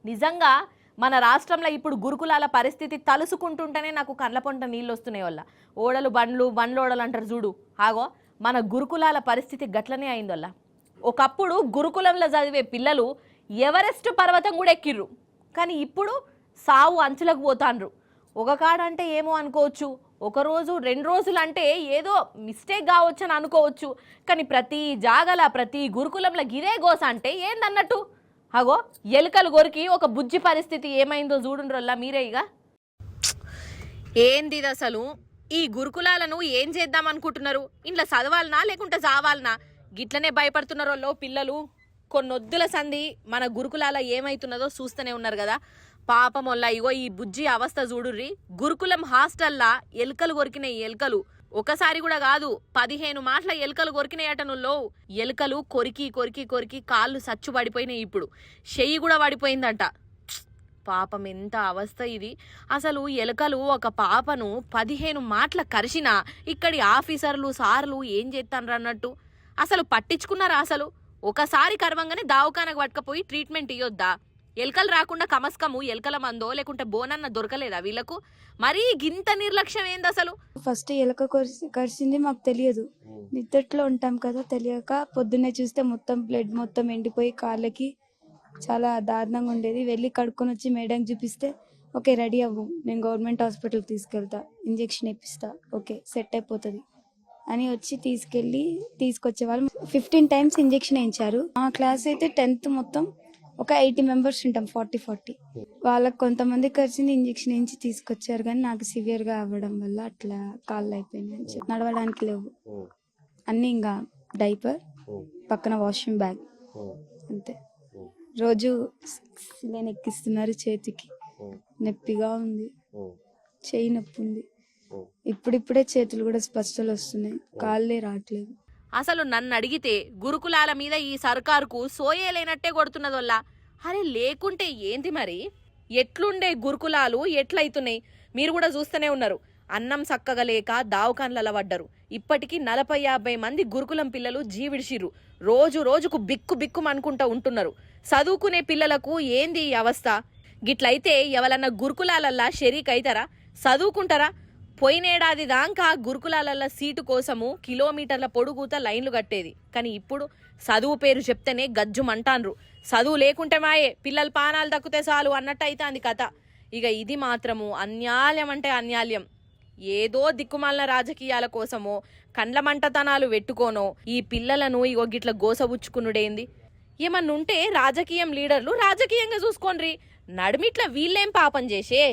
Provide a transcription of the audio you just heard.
నిజంగా మన రాష్ట్రంలో ఇప్పుడు గురుకులాల పరిస్థితి తలుసుకుంటుంటేనే నాకు కళ్ళ పొంట నీళ్ళు వస్తున్నాయి వల్ల ఓడలు బండ్లు ఓడలు అంటారు చూడు ఆగో మన గురుకులాల పరిస్థితి గట్లనే అయింది వల్ల ఒకప్పుడు గురుకులంలో చదివే పిల్లలు ఎవరెస్ట్ పర్వతం కూడా ఎక్కిర్రు కానీ ఇప్పుడు సావు అంచులకు పోతాండ్రు ఒక కాడంటే ఏమో అనుకోవచ్చు ఒక రోజు 2 రోజులు అంటే ఏదో మిస్టేక్ కావచ్చు అని అనుకోవచ్చు కానీ ప్రతి జాగల ప్రతి గురుకులంలో గిరే గోస అంటే ఏందన్నట్టు అగో ఎలుకలు గొరికి ఒక బుజ్జి పరిస్థితి ఏమైందో చూడుండ్రల్లా మీరే ఇక ఏంది అసలు ఈ గురుకులాలను ఏం చేద్దాం అనుకుంటున్నారు ఇంట్లో చదవాలనా లేకుంటే చావాలనా గిట్లనే భయపడుతున్నారో పిల్లలు కొన్నొద్దుల సంధి మన గురుకులాల ఏమైతున్నదో చూస్తూనే ఉన్నారు కదా పాపం వల్ల ఇగో ఈ బుజ్జి అవస్థ చూడుర్రి గురుకులం హాస్టల్లా ఎలుకలు కొరికినాయి ఎలుకలు ఒకసారి కూడా కాదు 15 మాటల ఎలుకలు కొరికినాయటనుల్లో ఎలుకలు కొరికి కొరికి కొరికి కాళ్ళు సచ్చు పడిపోయినాయి ఇప్పుడు చెయ్యి కూడా పడిపోయిందంట పాపం ఎంత అవస్థ ఇది అసలు ఎలుకలు ఒక పాపను 15 మాటల కరిసినా ఇక్కడి ఆఫీసర్లు సార్లు ఏం చేస్తాన్రు అన్నట్టు అసలు పట్టించుకున్నారా అసలు ఒకసారి కరవంగానే దావకానకు పట్టుకపోయి ట్రీట్మెంట్ ఇయ్యొద్దా ఎలుకలు రాకుండా కమస్కము ఎలుకల మందో లేకుంటే బోనన్న దొరకలేదా వీళ్ళకు మరీ గింత నిర్లక్ష్యం ఏంది అసలు ఫస్ట్ ఎలుక కరిచింది మాకు తెలియదు నిద్దట్లో ఉంటాం కదా తెలియక పొద్దున్నే చూస్తే మొత్తం బ్లడ్ మొత్తం ఎండిపోయి కాళ్ళకి చాలా దారుణంగా ఉండేది వెళ్ళి కడుక్కొని వచ్చి మేడం చూపిస్తే ఓకే రెడీ అవ్వు నేను గవర్నమెంట్ హాస్పిటల్కి తీసుకెళ్తా ఇంజెక్షన్ ఇప్పిస్తా ఓకే సెట్ అయిపోతుంది అని వచ్చి తీసుకొచ్చే వాళ్ళు 15 టైమ్స్ ఇంజెక్షన్ వేయించారు మా క్లాస్ అయితే 10th మొత్తం ఒక 80 మెంబర్స్ ఉంటాం 40 వాళ్ళకి కొంతమంది కలిసింది ఇంజెక్షన్ వేయించి తీసుకొచ్చారు కానీ నాకు సివియర్ గా అవ్వడం వల్ల అట్లా కాళ్ళు అయిపోయినాయి నడవడానికి లేవు అన్ని ఇంకా డైపర్ పక్కన వాషింగ్ బ్యాగ్ అంతే రోజు సిలిండర్ ఎక్కిస్తున్నారు చేతికి నొప్పిగా ఉంది చేయి నొప్పి ఉంది ఇప్పుడిప్పుడే చేతులు కూడా స్పష్టలు వస్తున్నాయి కాళ్ళే రావట్లేదు అసలు నన్ను అడిగితే గురుకులాల మీద ఈ సర్కారుకు సోయేలేనట్టే కొడుతున్నది వల్ల అరే లేకుంటే ఏంది మరి ఎట్లుండే గురుకులాలు ఎట్లయితున్నాయి మీరు కూడా చూస్తూనే ఉన్నారు అన్నం చక్కగా లేక దావకాన్లలో పడ్డరు ఇప్పటికీ 40-50 మంది గురుకులం పిల్లలు జీవిడిచిర్రు రోజుకు బిక్కు అనుకుంటా ఉంటున్నారు చదువుకునే పిల్లలకు ఏంది ఈ అవస్థ గిట్లయితే ఎవరన్నా గురుకులాలల్లా షరీక్ అయితారా చదువుకుంటారా పోయినేడాది దాకా గురుకులాలల్ల సీటు కోసము కిలోమీటర్ల పొడుగుత లైన్లు కట్టేది కానీ ఇప్పుడు చదువు పేరు చెప్తేనే గజ్జుమంటాన్రు చదువు లేకుంటే మాయే పిల్లల పానాలు దక్కితే చాలు అన్నట్టు అవుతుంది కథ ఇక ఇది మాత్రము అన్యాయం అంటే అన్యాయం ఏదో దిక్కుమాలిన రాజకీయాల కోసమో కండ్ల మంటతనాలు పెట్టుకోనో ఈ పిల్లలను ఇగో గిట్ల గోసబుచ్చుకునుడేంది ఏమన్నుంటే రాజకీయం లీడర్లు రాజకీయంగా చూసుకోండ్రి నడిమిట్ల వీళ్ళేం పాపం చేసే